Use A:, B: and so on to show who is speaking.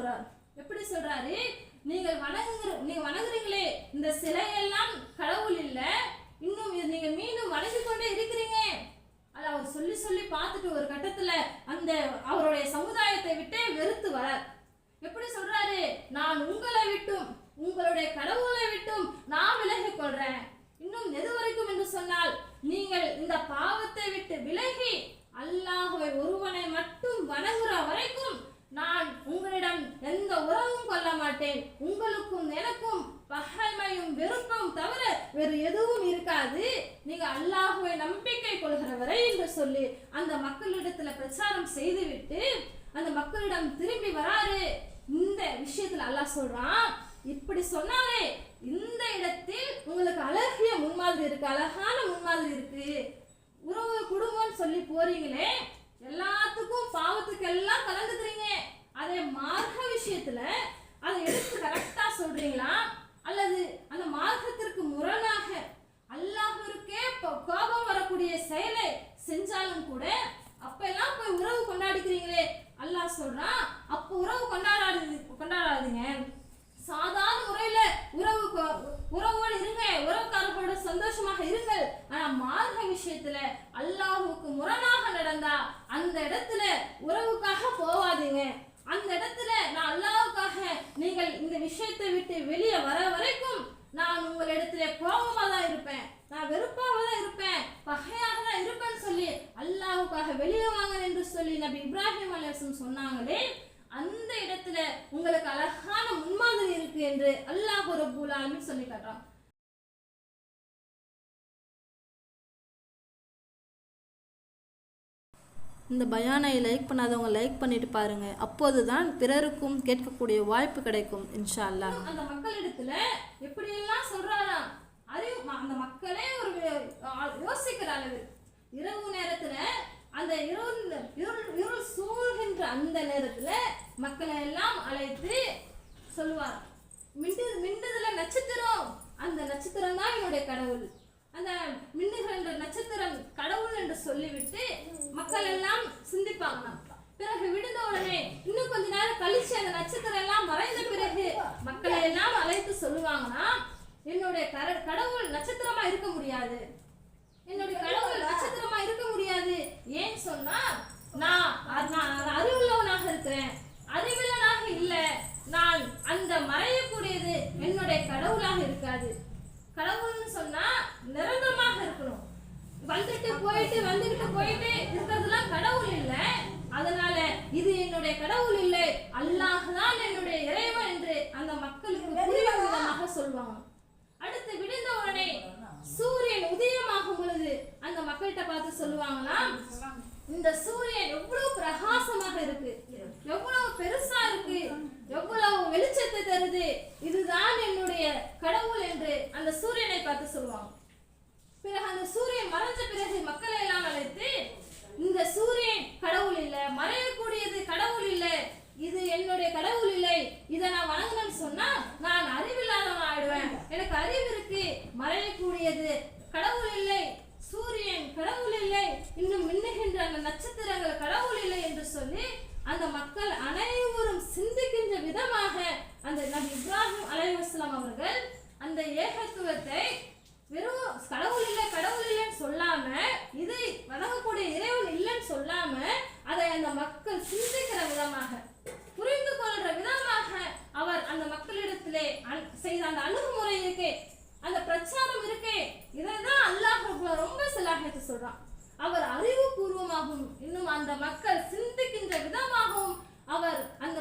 A: சொல்றார். எப்படி சொல்றாரு? நீங்க வணங்குறீங்களே இந்த சிலையெல்லாம் கடவுள் இல்ல, இன்னும் நீங்க மீண்டும் வணங்கி கொண்டே இருக்கிறீங்க. அது அவர் சொல்லி சொல்லி பார்த்துட்டு ஒரு கட்டத்துல அந்த அவருடைய சமுதாயத்தை விட்டு வெறுத்து வரார். எப்படி சொல்றாரு? நான் உங்களை விட்டும் உங்களுடைய கடவுளை விட்டும் நான் விலகிக் கொள்றேன். இன்னும் எது வரைக்கும் என்று சொன்னால், நீங்கள் இந்த பாவத்தை விட்டு விலகி அல்லாஹ்வை ஒருவனை மட்டும் வணங்குற வரைக்கும் நான் உங்களிடம் எந்த உறவும் கொள்ள மாட்டேன். உங்களுக்கும் எனக்கும் பகைமையும் வெறுப்பும் தவிர வேறு எதுவும் இருக்காது. நீங்க அல்லாஹ்வை நம்பிக்கை கொள்கிற வரை என்று சொல்லி அந்த மக்களிடத்துல பிரச்சாரம் செய்துவிட்டு அந்த மக்களிடம் திரும்பி வராரு. இந்த விஷயத்துல அல்லாஹ் சொல்றான், இப்படி சொன்னாலே இந்த இடத்தில் உங்களுக்கு அழகிய முன்மாதிரி இருக்கு, அழகான முன்மாதிரி இருக்கு. உறவு குடும்பம்னு சொல்லி போறீங்களே, எல்லாத்துக்கும் பாவத்துக்கு எல்லாம் கலந்துக்கிறீங்க. அதே மார்க்க விஷயத்துல அதை எடுத்து கரெக்டா சொல்றீங்களா, அல்லது அந்த மார்க்கத்திற்கு முரணாக அல்லாஹ்விற்கே கோபம் வரக்கூடிய செயலை செஞ்சாலும் கூட அப்ப எல்லாம் போய் உறவு கொண்டாடிக்கிறீங்களே, அல்லாஹ் சொல்றான் அப்ப உறவு கொண்டாடாதீங்க. சாதாரண முறையில உறவோடு இருங்க, உறவுக்காரர்களோட சந்தோஷமாக இருங்கள். ஆனா மார்க்க விஷயத்துல அல்லாஹ்வுக்கு முரணாக நடந்தா அந்த இடத்துல உறவுக்காக போவாதீங்க. அந்த இடத்துல நான் அல்லாஹ்வுக்காக நீங்கள் இந்த விஷயத்தை விட்டு வெளியே வர வரைக்கும் நான் உங்களிடத்துல கோபமா தான் இருப்பேன், நான் வெறுப்பாக தான் இருப்பேன், பகையாக தான் இருப்பேன்னு சொல்லி அல்லாஹ்வுக்காக வெளியே வாங்க என்று சொல்லி நபி இப்ராஹிம் அலைஹிஸ்ஸலாம் சொன்னாங்களே, அந்த இடத்துல உங்களுக்கு அழகான முன்மாதிரி இருக்கு என்று அல்லாஹ் ரப்பல் ஆலமீன் சொல்லி காட்டுறான்.
B: இந்த பயானை லைக் பண்ணாதவங்க லைக் பண்ணிட்டு பாருங்க, அப்போதுதான் பிறருக்கும் கேட்கக்கூடிய வாய்ப்பு கிடைக்கும் இன்ஷா அல்லாஹ்.
A: அந்த மக்களிடத்துல எப்படி எல்லாம் சொல்றாராம், அறிவு அந்த மக்களே ஒரு யோசிக்கிற அளவு இரவு நேரத்துல அந்த இருள் சூழ்கின்ற அந்த நேரத்துல மக்களை எல்லாம் அழைத்து சொல்லுவார், மிண்டுதுல நட்சத்திரம், அந்த நட்சத்திரம் தான் என்னுடைய கடவுள், அந்த மின்னுகின்ற நட்சத்திரம் கடவுள் என்று சொல்லிவிட்டு மக்கள் எல்லாம் சிந்திப்பாங்க. பிறகு விடுந்த உடனே இன்னும் கொஞ்ச நேரம் கழிச்சு அந்த நட்சத்திரம் எல்லாம் மறைந்த பிறகு மக்களை எல்லாம் அழைத்து சொல்லுவாங்கன்னா, என்னுடைய கடவுள் நட்சத்திரமா இருக்க முடியாது, என்னுடைய கடவுள் நட்சத்திரமா இருக்க முடியாது. ஏன் சொன்னா நான் அறிவுள்ளவனாக இருக்கிறேன், அறிவில்லனாக இல்ல. நான் அந்த மறையக்கூடியது என்னுடைய கடவுளாக இருக்காது. கடவுள்னு சொன்னா நிரந்தரமாக இருக்கணும், வந்துட்டு போயிட்டு இருக்கிறதுலாம் கடவுள் இல்லை. அதனால இது என்னுடைய கடவுள் இல்லை, அல்லாஹ் தான் என்னுடைய இறைவன் என்று அந்த மக்களுக்கு புரியும் விதமாக சொல்லுவாங்க. அடுத்து விடுந்த உடனே சூரியன் உதயமாகும் பொழுது அந்த மக்கள்கிட்ட பார்த்து சொல்லுவாங்கன்னா, இந்த சூரியன் எவ்வளவு பிரகாசமாக இருக்கு, எவ்வளவு பெருசா இருக்கு, எவ்வளவு வெளிச்சத்தை தருது, இதுதான் என்னுடைய கடவுள் என்று அந்த சூரியனை பார்த்து சொல்லுவாங்க. பிறகு அந்த சூரியன் மறைஞ்ச பிறகு மக்களை எல்லாம் அழைத்து, இந்த சூரியன் கடவுள் இல்லை, மறையக்கூடியது கடவுள் இல்லை, இது என்னுடைய கடவுள் இல்லை, இதை நான் வணங்கணும்னு சொன்னா நான் அறிவில்லாதவன் ஆயிடுவேன், எனக்கு அறிவு இருக்கு, மறையக்கூடியது கடவுள் இல்லை, சூரியன் கடவுள் இல்லை, இன்னும் மின்னுகின்ற அந்த நட்சத்திரங்கள் கடவுள் இல்லை என்று சொல்லி அந்த மக்கள் அனைவரும் சிந்திக்கின்ற விதமாக அந்த நபி இப்ராஹிம் அலைஹிஸ்ஸலாம் அவர்கள் அந்த ஏகத்துவத்தை வெறும் கடவுள் இல்லைன்னு சொல்லாம, இது வணங்கக்கூடிய இறைவன் இல்லைன்னு சொல்லாம, அதை அந்த மக்கள் சிந்திக்கிற விதமாக புரிந்து கொள்ற விதமாக அவர் அந்த மக்களிடத்திலே செய்த அந்த அணுகுமுறை இருக்கே, அந்த பிரச்சாரம் இருக்கே, இதைதான் அல்லாஹ் ரொம்ப சிலாகித்து சொல்றான். அவர் அறிவுபூர்வமாகவும் இன்னும் அந்த மக்கள் சிந்திக்கின்ற விதமாகவும் அவர் அந்த